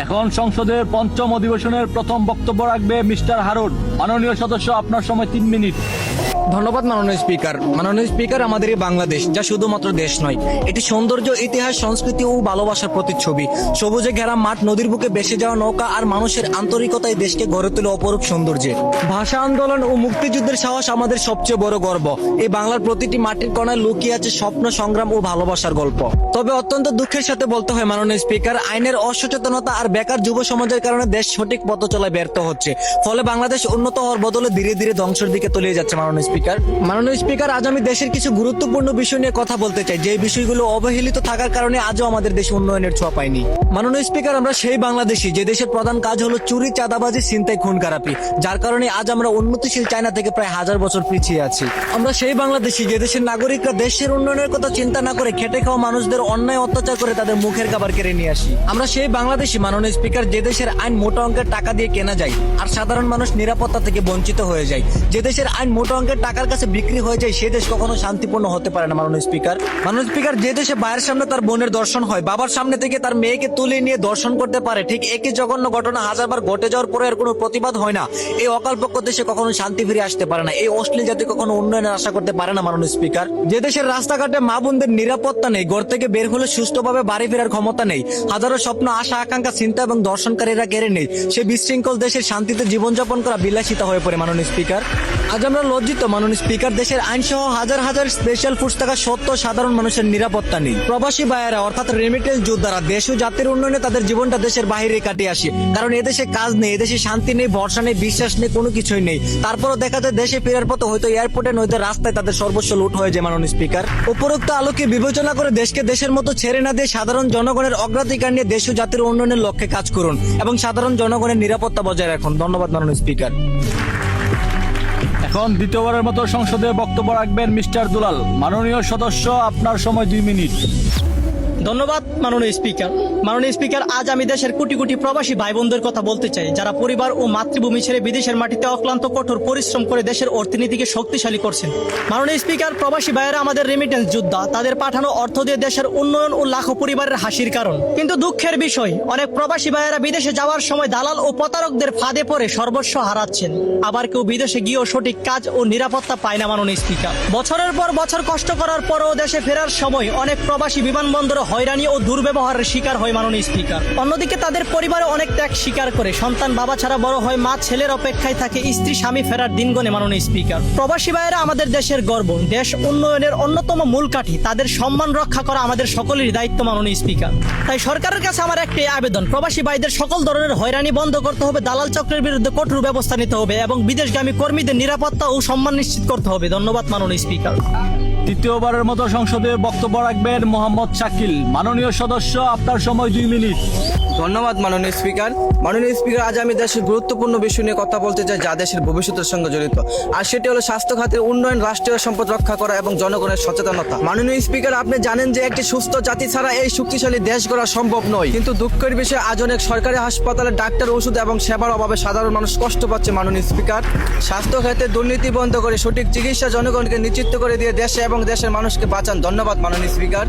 এখন সংসদের পঞ্চম অধিবেশনের প্রথম বক্তব্য রাখবে মিস্টার হারুন। মাননীয় সদস্য, আপনার সময় 3 মিনিট। ধন্যবাদ মাননীয় স্পিকার। মাননীয় স্পিকার, আমাদের এই বাংলাদেশ যা শুধুমাত্র দেশ নয়, এটি সৌন্দর্য, ইতিহাস, সংস্কৃতি ও ভালোবাসার প্রতিচ্ছবি। সবুজে ঘেরা মাঠ, নদীর বুকে ভেসে যাওয়া নৌকা আর মানুষের আন্তরিকতায় দেশকে গড়ে তোলে অপরূপ সৌন্দর্যে। ভাষা আন্দোলন ও মুক্তিযুদ্ধের সাহস আমাদের সবচেয়ে বড় গর্ব। এই বাংলার প্রতিটি মাটির কণায় লুকিয়ে আছে স্বপ্ন, সংগ্রাম ও ভালোবাসার গল্প। তবে অত্যন্ত দুঃখের সাথে বলতে হয় মাননীয় স্পিকার, আইনের অসচেতনতা আর বেকার যুব সমাজের কারণে দেশ সঠিক পথ চলায় ব্যর্থ হচ্ছে। ফলে বাংলাদেশ উন্নত হওয়ার বদলে ধীরে ধীরে ধ্বংসের দিকে তলিয়ে যাচ্ছে। মাননীয় স্পিকার, আজ আমি দেশের কিছু গুরুত্বপূর্ণ বিষয় নিয়ে কথা বলতে চাই, যে বিষয়গুলো অবহেলিত থাকার কারণে আজও আমাদের দেশ উন্নয়নের ছোঁয়া পায়নি। মাননীয় স্পিকার, আমরা সেই বাংলাদেশি যে দেশের প্রধান কাজ হলো চুরি, চাঁদাবাজি, ছিনতাই, খুন খারাপি, যার কারণে আজ আমরা উন্নতিশীল চায়না থেকে প্রায় 1000 বছর পিছিয়ে আছি। আমরা সেই বাংলাদেশি যে দেশের নাগরিকরা দেশের উন্নয়নের কথা চিন্তা না করে খেটে খাওয়া মানুষদের অন্যায় অত্যাচার করে তাদের মুখের খাবার কেড়ে নিয়ে আসি। আমরা সেই বাংলাদেশি মাননীয় স্পিকার যে দেশের আইন মোটা অঙ্কের টাকা দিয়ে কেনা যায় আর সাধারণ মানুষ নিরাপত্তা থেকে বঞ্চিত হয়ে যায়। যে দেশের আইন মোটা অঙ্কের টাকার কাছে বিক্রি হয়ে যায়, সে দেশ কখনো শান্তিপূর্ণ হতে পারে না। মাননীয় স্পিকার, যে দেশে ভাইয়ের সামনে তার বোনের দর্শন হয়, বাবার সামনে থেকে তার মেয়েকে তুলে নিয়ে দর্শন করতে পারে, ঠিক একই জঘন্য ঘটনা 1000 বার ঘটে যাওয়ার পরে এর কোনো প্রতিবাদ হয় না, এই অকালপক্ষ দেশে কখনো শান্তি ফিরে আসতে পারে না। এই অশ্লীল জাতি কখনো উন্নয়নের আশা করতে পারে না। মাননীয় স্পিকার, যে দেশের রাস্তাঘাটে মা বোনদের নিরাপত্তা নেই, ঘর থেকে বের হলে সুস্থভাবে বাড়ি ফেরার ক্ষমতা নেই, হাজারো স্বপ্ন, আশা, আকাঙ্ক্ষা, চিন্তা এবং দর্শনকারীরা কেড়ে নেই, সে বিশৃঙ্খল দেশের শান্তিতে জীবনযাপন করা বিলাসিতা হয়ে পড়ে। মাননীয় স্পিকার, আজ আমরা লজ্জিত মাননীয় স্পিকার, দেশের আইন সহ হাজার হাজার স্পেশাল ফোর্স থাকা সত্ত্বেও সাধারণ মানুষের নিরাপত্তা নেই। প্রবাসী ভাইয়েরা অর্থাৎ রেমিটেন্স যোদ্ধারা দেশ ও জাতির উন্নয়নে তাদের জীবনটা দেশের বাইরে কাটিয়ে আসে, কারণ এদেশে কাজ নেই, এদেশে শান্তি নেই, ভরসা নেই, বিশ্বাস নেই, কোনো কিছুই নেই। তারপরও দেখা যায় দেশে ফেরার পথে হয়তো এয়ারপোর্টে নয়তো রাস্তায় তাদের সর্বস্ব লুট হয়ে যায়। মাননীয় স্পিকার, উপরোক্ত আলোকে বিবেচনা করে দেশকে দেশের মতো ছেড়ে না দিয়ে সাধারণ জনগণের অগ্রাধিকার নিয়ে দেশ ও জাতির উন্নয়নের লক্ষ্যে কাজ করুন এবং সাধারণ জনগণের নিরাপত্তা বজায় রাখুন। ধন্যবাদ মাননীয় স্পিকার। এখন দ্বিতীয়বারের মতো সংসদে বক্তব্য রাখবেন মিস্টার দুলাল। মাননীয় সদস্য, আপনার সময় 2 মিনিট। ধন্যবাদ মাননীয় স্পিকার। মাননীয় স্পিকার, আজ আমি দেশের কোটি কোটি প্রবাসী ভাই বোনদের কথা বলতে চাই, যারা পরিবার ও মাতৃভূমি ছেড়ে বিদেশের মাটিতে অক্লান্ত কঠোর পরিশ্রম করে দেশের অর্থনীতিকে শক্তিশালী করছেন। মাননীয় স্পিকার, প্রবাসী ভাইয়েরা আমাদের রেমিটেন্স যোদ্ধা, তাদের পাঠানো অর্থ দিয়ে দেশের উন্নয়ন ও লাখো পরিবারের হাসির কারণ। কিন্তু দুঃখের বিষয়, অনেক প্রবাসী ভাইয়েরা বিদেশে যাওয়ার সময় দালাল ও প্রতারকদের ফাঁদে পড়ে সর্বস্ব হারাচ্ছেন। আবার কেউ বিদেশে গিয়েও সঠিক কাজ ও নিরাপত্তা পায় না। মাননীয় স্পিকার, বছরের পর বছর কষ্ট করার পরও দেশে ফেরার সময় অনেক প্রবাসী বিমানবন্দরে হয়রানি ও দুর্ব্যবহারের শিকার হয়। মাননীয় স্পিকার, অন্যদিকে তাদের পরিবারে অনেক ত্যাগ স্বীকার করে সন্তান বাবা ছাড়া বড় হয়, মা ছেলের অপেক্ষায় থাকে, স্ত্রী স্বামী ফেরার দিন গণে। মাননীয় স্পিকার, প্রবাসী ভাইয়েরা আমাদের দেশের গর্ব, দেশ উন্নয়নের অন্যতম মূল কাঠি, তাদের সম্মান রক্ষা করা আমাদের সকলেরই দায়িত্ব। মাননীয় স্পিকার, তাই সরকারের কাছে আমার একটি আবেদন, প্রবাসী ভাইদের সকল ধরনের হয়রানি বন্ধ করতে হবে, দালাল চক্রের বিরুদ্ধে কঠোর ব্যবস্থা নিতে হবে এবং বিদেশগামী কর্মীদের নিরাপত্তা ও সম্মান নিশ্চিত করতে হবে। ধন্যবাদ মাননীয় স্পিকার। তৃতীয়বারের মতো সংসদে বক্তব্য রাখবেন মোহাম্মদ শাকিল। মাননীয় সদস্য, আপনার সময় 2 মিনিট। ধন্যবাদ মাননীয় স্পিকার। মাননীয় স্পিকার, আজ আমি দেশের গুরুত্বপূর্ণ বিষয় নিয়ে কথা বলতে চাই, যা দেশের ভবিষ্যতের সঙ্গে জড়িত, আর সেটি হলো স্বাস্থ্য খাতের উন্নয়ন, রাষ্ট্রীয় সম্পদ রক্ষা করা এবং জনগণের সচেতনতা। মাননীয় স্পিকার, আপনি জানেন যে একটি সুস্থ জাতি ছাড়া এই শক্তিশালী দেশ গড়া সম্ভব নয়, কিন্তু দুঃখের বিষয় আজ অনেক সরকারি হাসপাতালে ডাক্তার, ওষুধ এবং সেবার অভাবে সাধারণ মানুষ কষ্ট পাচ্ছে। মাননীয় স্পিকার, স্বাস্থ্য খাতে দুর্নীতি বন্ধ করে সঠিক চিকিৎসা জনগণকে নিশ্চিত করে দিয়ে দেশে এবং দেশের মানুষকে বাঁচান। ধন্যবাদ মাননীয় স্পিকার।